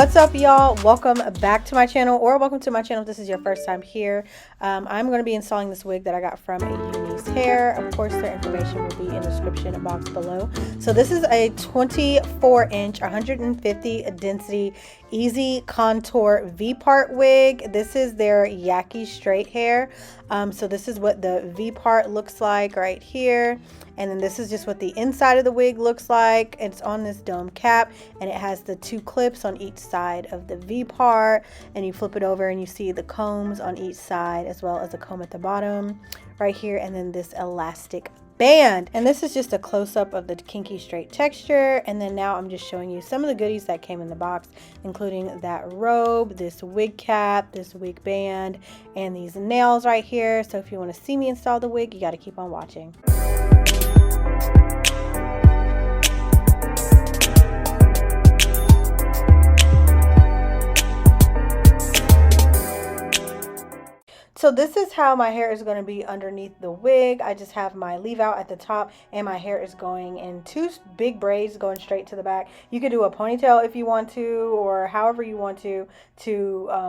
What's up, y'all? Welcome back to my channel, or welcome to my channel if this is your first time here. I'm going to be installing this wig that I got from UNICE hair. Of course, their information will be in the description box below. So this is a 24-inch 150 density EasiContour V-part wig. This is their yaki straight hair. So this is what the V part looks like right here, and then this is just what the inside of the wig looks like. It's on this dome cap, and it has the two clips on each side of the V part, and you flip it over and you see the combs on each side as well as a comb at the bottom right here, and then this elastic band. And this is just a close-up of the kinky straight texture. And then now I'm just showing you some of the goodies that came in the box, including that robe, this wig cap, this wig band, and these nails right here. So if you want to see me install the wig, you got to keep on watching. So this is how my hair is going to be underneath the wig. I just have my leave out at the top, and my hair is going in two big braids going straight to the back. You could do a ponytail if you want to, or however you want to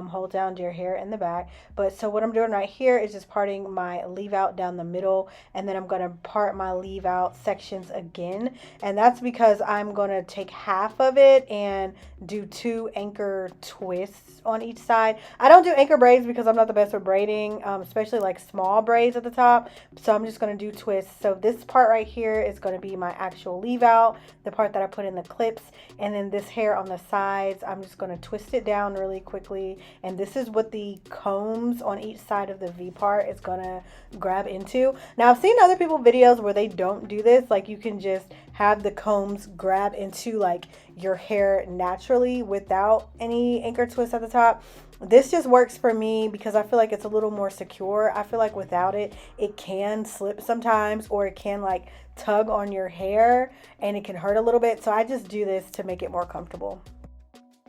hold down your hair in the back. But so what I'm doing right here is just parting my leave out down the middle, and then I'm going to part my leave out sections again. And that's because I'm going to take half of it and do two anchor twists on each side. I don't do anchor braids because I'm not the best with braiding, especially like small braids at the top. So I'm just going to do twists. So this part right here is going to be my actual leave out, the part that I put in the clips, and then this hair on the sides, I'm just going to twist it down really quickly. And this is what the combs on each side of the V part is going to grab into. Now I've seen other people's videos where they don't do this, like you can just have the combs grab into like your hair naturally without any anchor twist at the top. This just works for me because I feel like it's a little more secure. I feel like without it, it can slip sometimes, or it can like tug on your hair and it can hurt a little bit. So I just do this to make it more comfortable.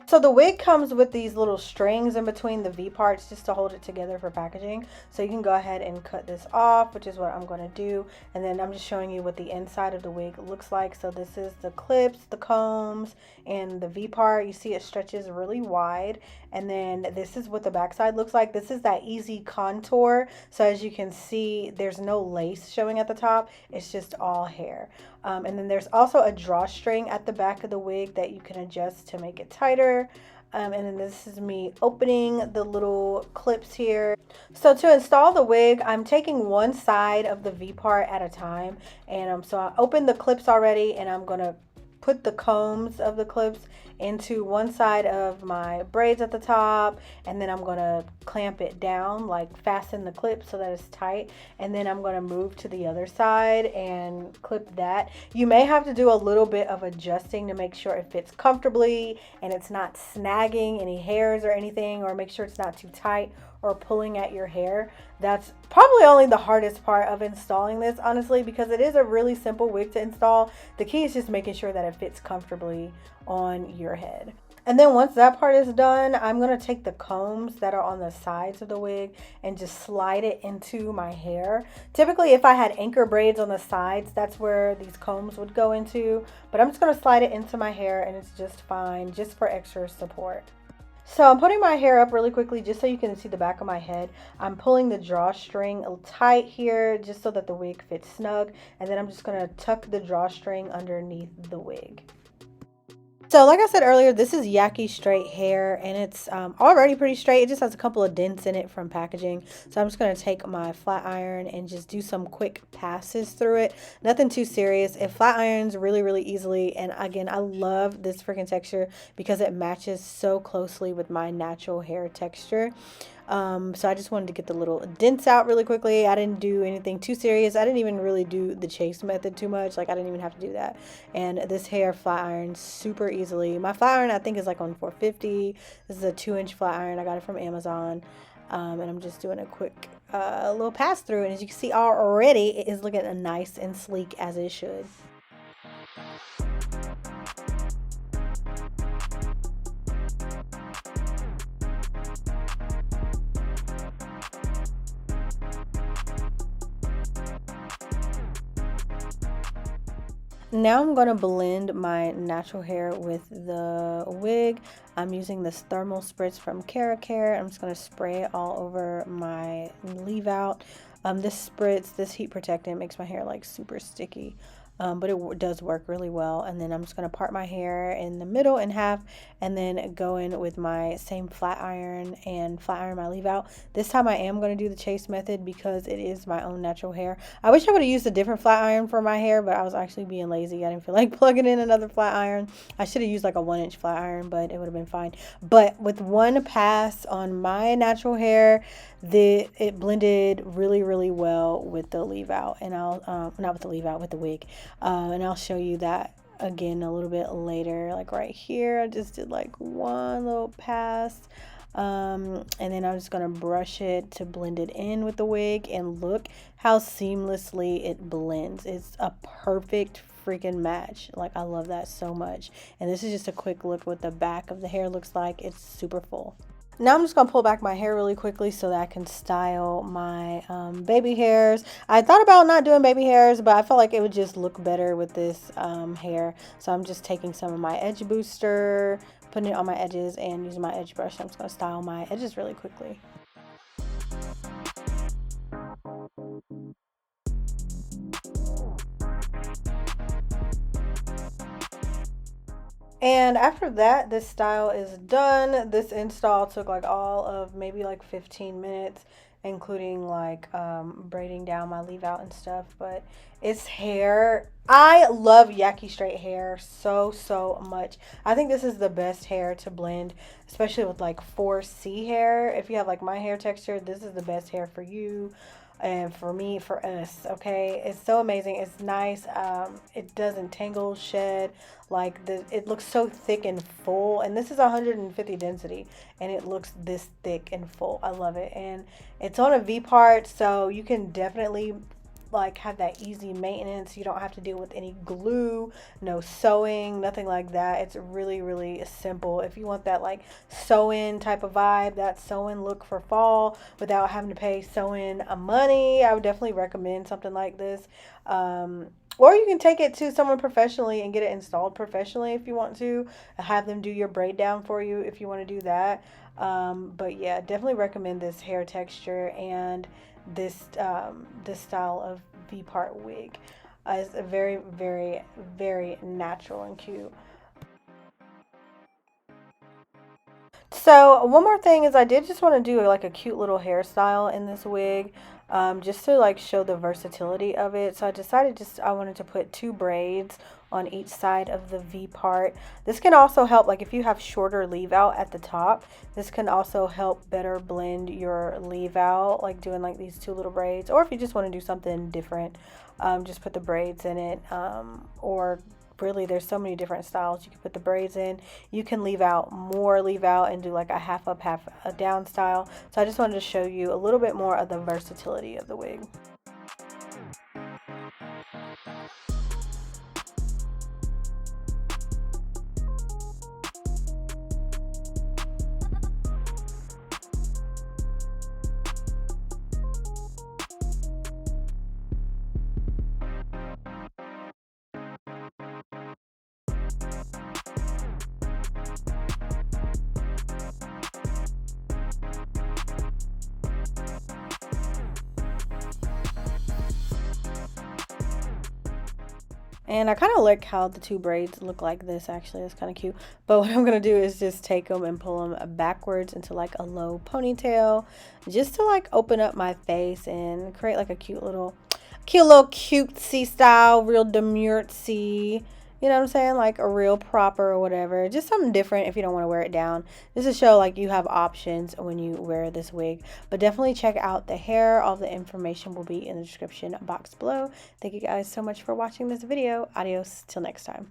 So the wig comes with these little strings in between the V parts just to hold it together for packaging. So you can go ahead and cut this off, which is what I'm going to do. And then I'm just showing you what the inside of the wig looks like. So this is the clips, the combs, and the V part. You see it stretches really wide. And then this is what the backside looks like. This is that EasiContour. So as you can see, there's no lace showing at the top. It's just all hair. And then there's also a drawstring at the back of the wig that you can adjust to make it tighter. And then this is me opening the little clips here. So to install the wig, I'm taking one side of the V part at a time. And so I opened the clips already, and I'm going to put the combs of the clips into one side of my braids at the top, and then I'm going to clamp it down, like fasten the clip so that it's tight, and then I'm going to move to the other side and clip that. You may have to do a little bit of adjusting to make sure it fits comfortably and it's not snagging any hairs or anything, or make sure it's not too tight or pulling at your hair. That's probably only the hardest part of installing this, honestly, because it is a really simple wig to install. The key is just making sure that it fits comfortably on your head. And then once that part is done, I'm going to take the combs that are on the sides of the wig and just slide it into my hair. Typically, if I had anchor braids on the sides, that's where these combs would go into. But I'm just going to slide it into my hair, and it's just fine, just for extra support. So I'm putting my hair up really quickly just so you can see the back of my head. I'm pulling the drawstring tight here just so that the wig fits snug. And then I'm just going to tuck the drawstring underneath the wig. So like I said earlier, this is yaki straight hair, and it's already pretty straight. It just has a couple of dents in it from packaging. So I'm just going to take my flat iron and just do some quick passes through it. Nothing too serious. It flat irons really, really easily. And again, I love this freaking texture because it matches so closely with my natural hair texture. So I just wanted to get the little dents out really quickly. I didn't do anything too serious. I didn't even really do the chase method too much. Like, I didn't even have to do that. And this hair flat irons super easily. My flat iron, I think, is like on 450. This is a 2-inch flat iron. I got it from Amazon. And I'm just doing a quick little pass through. And as you can see already, it is looking nice and sleek as it should. Now I'm going to blend my natural hair with the wig. I'm using this thermal spritz from Care. I'm just going to spray it all over my leave out. This spritz, this heat protectant makes my hair like super sticky. But it does work really well. And then I'm just going to part my hair in the middle in half and then go in with my same flat iron and flat iron my leave out. This time I am going to do the chase method because it is my own natural hair. I wish I would have used a different flat iron for my hair, but I was actually being lazy. I didn't feel like plugging in another flat iron. I should have used like a 1-inch flat iron, but it would have been fine. But with one pass on my natural hair, it blended really well with the leave out, and I'll not with the leave out, with the wig, and I'll show you that again a little bit later. Like right here, I just did like one little pass, and then I'm just gonna brush it to blend it in with the wig, and look how seamlessly it blends. It's a perfect freaking match. Like, I love that so much. And this is just a quick look what the back of the hair looks like. It's super full. Now I'm just going to pull back my hair really quickly so that I can style my baby hairs. I thought about not doing baby hairs, but I felt like it would just look better with this hair. So I'm just taking some of my edge booster, putting it on my edges, and using my edge brush. I'm just going to style my edges really quickly. And after that, this style is done. This install took like all of maybe like 15 minutes, including like braiding down my leave out and stuff. But it's hair. I love Yaki straight hair so much. I think this is the best hair to blend, especially with like 4C hair. If you have like my hair texture, this is the best hair for you. And for me, for us, okay, it's so amazing. It's nice. It doesn't tangle, shed, like it looks so thick and full. And this is 150 density, and it looks this thick and full. I love it. And it's on a V part, so you can definitely like have that easy maintenance. You don't have to deal with any glue, no sewing, nothing like that. It's really simple. If you want that like sew-in type of vibe, that sew-in look for fall without having to pay sew-in money, I would definitely recommend something like this. Or you can take it to someone professionally and get it installed professionally if you want to. Have them do your braid down for you if you want to do that. But yeah, definitely recommend this hair texture and this style of V-part wig. It's a very natural and cute. So one more thing is I did just want to do like a cute little hairstyle in this wig, just to like show the versatility of it. So I decided I wanted to put 2 braids on each side of the V part. This can also help, like if you have shorter leave out at the top, this can also help better blend your leave out, like doing like these 2 little braids. Or if you just want to do something different, just put the braids in it, or really there's so many different styles you can put the braids in. You can leave out more leave out and do like a half up half a down style. So I just wanted to show you a little bit more of the versatility of the wig. And I kind of like how the 2 braids look like this. Actually, it's kind of cute. But what I'm going to do is just take them and pull them backwards into like a low ponytail, just to like open up my face and create like a cute little cutesy style, real demurtsy. You know what I'm saying? Like a real proper or whatever. Just something different if you don't want to wear it down. Just to show like you have options when you wear this wig. But definitely check out the hair. All the information will be in the description box below. Thank you guys so much for watching this video. Adios till next time.